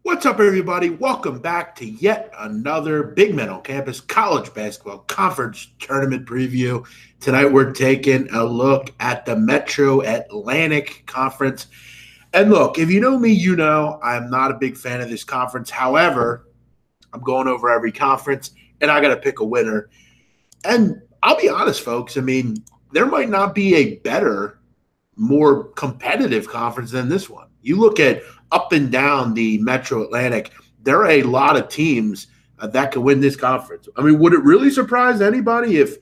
What's up, everybody? Welcome back to yet another Big Men on Campus College Basketball Conference Tournament preview. Tonight, we're taking a look at the Metro Atlantic Conference. And look, if you know me, you know I'm not a big fan of this conference. However, I'm going over every conference, and I got to pick a winner. And I'll be honest, folks, I mean, there might not be a better, more competitive conference than this one. You look at up and down the Metro Atlantic, there are a lot of teams that could win this conference. I mean, would it really surprise anybody if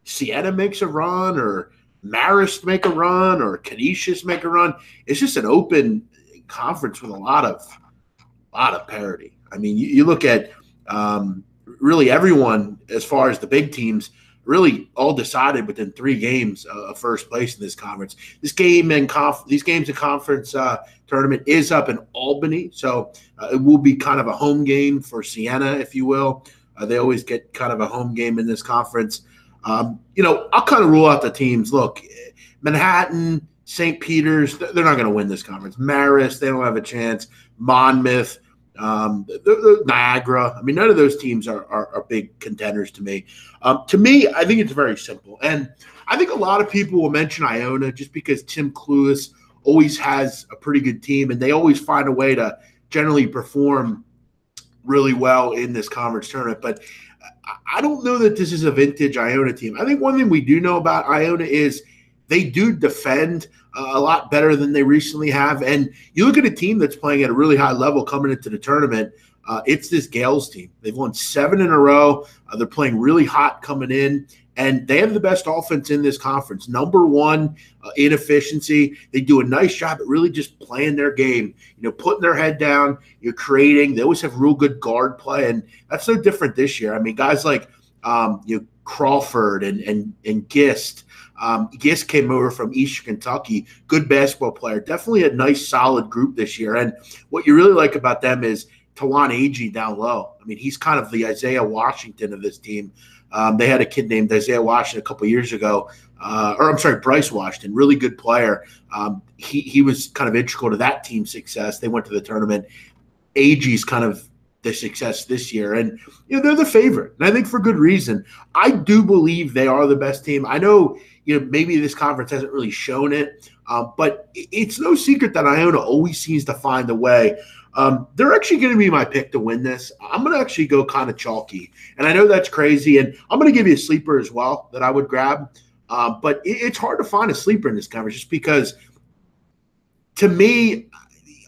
Siena makes a run or Marist make a run or Canisius make a run? It's just an open conference with a lot of parity. I mean, you look at really everyone as far as the big teams really all decided within 3 games of first place in this conference. These games in conference tournament is up in Albany, so it will be kind of a home game for Siena, if you will. They always get kind of a home game in this conference. I'll kind of rule out the teams. Look, Manhattan, St. Peter's, they're not going to win this conference. Marist, they don't have a chance. Monmouth, Niagara. I mean, none of those teams are big contenders to me. To me, I think it's very simple. And I think a lot of people will mention Iona just because Tim Cluess always has a pretty good team, and they always find a way to generally perform really well in this conference tournament. But I don't know that this is a vintage Iona team. I think one thing we do know about Iona is they do defend a lot better than they recently have. And you look at a team that's playing at a really high level coming into the tournament, it's this Gales team. They've won 7 in a row. They're playing really hot coming in, and they have the best offense in this conference. Number 1 in efficiency. They do a nice job at really just playing their game, putting their head down, creating. They always have real good guard play, and that's no different this year. I mean, guys like Crawford and Gist. Gist came over from Eastern Kentucky, good basketball player, definitely a nice, solid group this year. And what you really like about them is Tawan Agee down low. I mean, he's kind of the Isaiah Washington of this team. They had a kid named Isaiah Washington a couple years ago, Bryce Washington, really good player. He was kind of integral to that team's success. They went to the tournament. Agee's kind of the success this year, and they're the favorite, and I think for good reason. I do believe they are the best team. I know maybe this conference hasn't really shown it, but it's no secret that Iona always seems to find a way. They're actually going to be my pick to win this. I'm going to actually go kind of chalky, and I know that's crazy, and I'm going to give you a sleeper as well that I would grab, but it's hard to find a sleeper in this conference just because, to me,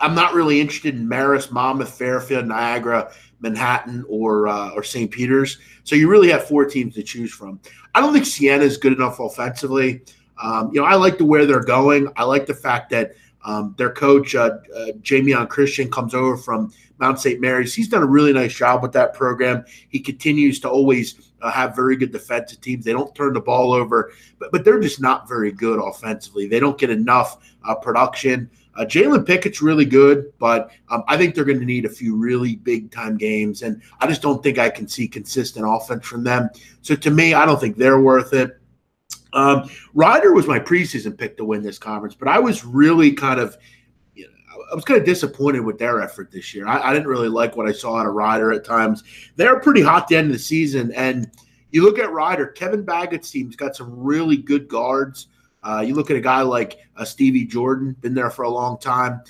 I'm not really interested in Marist, Monmouth, Fairfield, Niagara, Manhattan, or St. Peter's. So you really have 4 teams to choose from. I don't think Siena is good enough offensively. I like the where they're going. I like the fact that their coach, Jamion Christian, comes over from Mount St. Mary's. He's done a really nice job with that program. He continues to always have very good defensive teams. They don't turn the ball over, but they're just not very good offensively. They don't get enough production. Jalen Pickett's really good, but I think they're going to need a few really big-time games, and I just don't think I can see consistent offense from them. So to me, I don't think they're worth it. Rider was my preseason pick to win this conference, but I was really kind of disappointed with their effort this year. I didn't really like what I saw out of Rider at times. They're pretty hot at the end of the season, and you look at Rider, Kevin Baggett's team's got some really good guards. You look at a guy like Stevie Jordan, been there for a long time.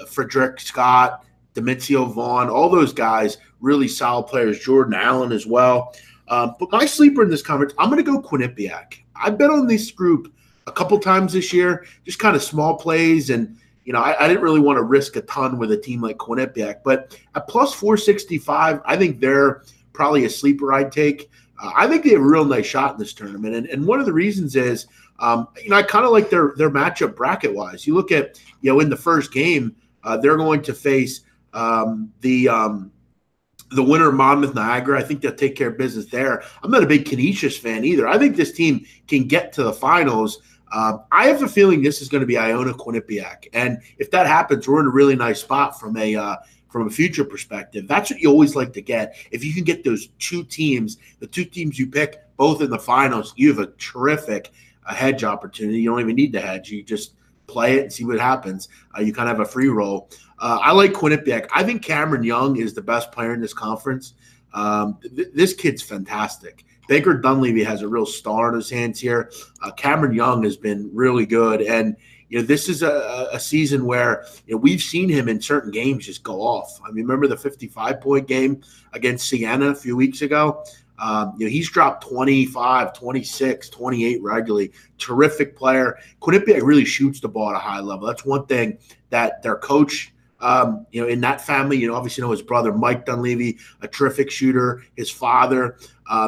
Frederick Scott, Demencio Vaughn, all those guys, really solid players. Jordan Allen as well. But my sleeper in this conference, I'm going to go Quinnipiac. I've been on this group a couple times this year, just kind of small plays. And, I didn't really want to risk a ton with a team like Quinnipiac. But at plus 465, I think they're probably a sleeper I'd take. I think they have a real nice shot in this tournament. And one of the reasons is, I kind of like their matchup bracket-wise. You look at, in the first game, they're going to face the winner of Monmouth Niagara. I think they'll take care of business there. I'm not a big Canisius fan either. I think this team can get to the finals. I have a feeling this is going to be Iona Quinnipiac. And if that happens, we're in a really nice spot from a future perspective. That's what you always like to get. If you can get those 2 teams, the 2 teams you pick, both in the finals, you have a terrific hedge opportunity. You don't even need to hedge. You just play it and see what happens. You kind of have a free roll. I like Quinnipiac. I think Cameron Young is the best player in this conference. This kid's fantastic. Baker Dunleavy has a real star in his hands here. Cameron Young has been really good. And, this is a season where we've seen him in certain games just go off. I mean, remember the 55-point game against Siena a few weeks ago? He's dropped 25, 26, 28 regularly. Terrific player. Quinnipiac really shoots the ball at a high level. That's one thing that their coach in that family, obviously his brother, Mike Dunleavy, a terrific shooter, his father.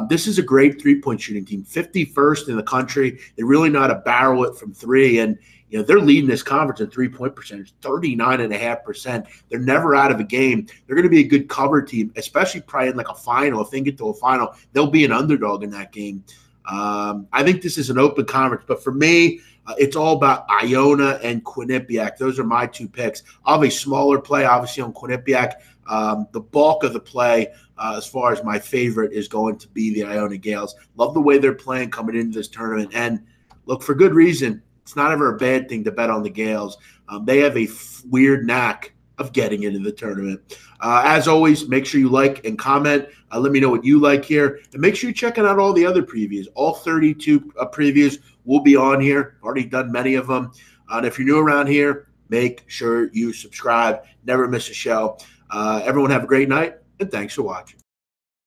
This is a great three-point shooting team, 51st in the country. They really know how to barrel it from three. And, they're leading this conference in three-point percentage, 39.5%. They're never out of a game. They're going to be a good cover team, especially probably in like a final. If they get to a final, they'll be an underdog in that game. I think this is an open conference. But for me, it's all about Iona and Quinnipiac. Those are my two picks. I'll have a smaller play, obviously, on Quinnipiac. The bulk of the play, as far as my favorite, is going to be the Iona Gales. Love the way they're playing coming into this tournament. And look, for good reason. It's not ever a bad thing to bet on the Gales. They have a weird knack of getting into the tournament. As always, make sure you like and comment. Let me know what you like here. And make sure you're checking out all the other previews. All 32 previews will be on here. Already done many of them. And if you're new around here, make sure you subscribe. Never miss a show. Everyone have a great night, and thanks for watching.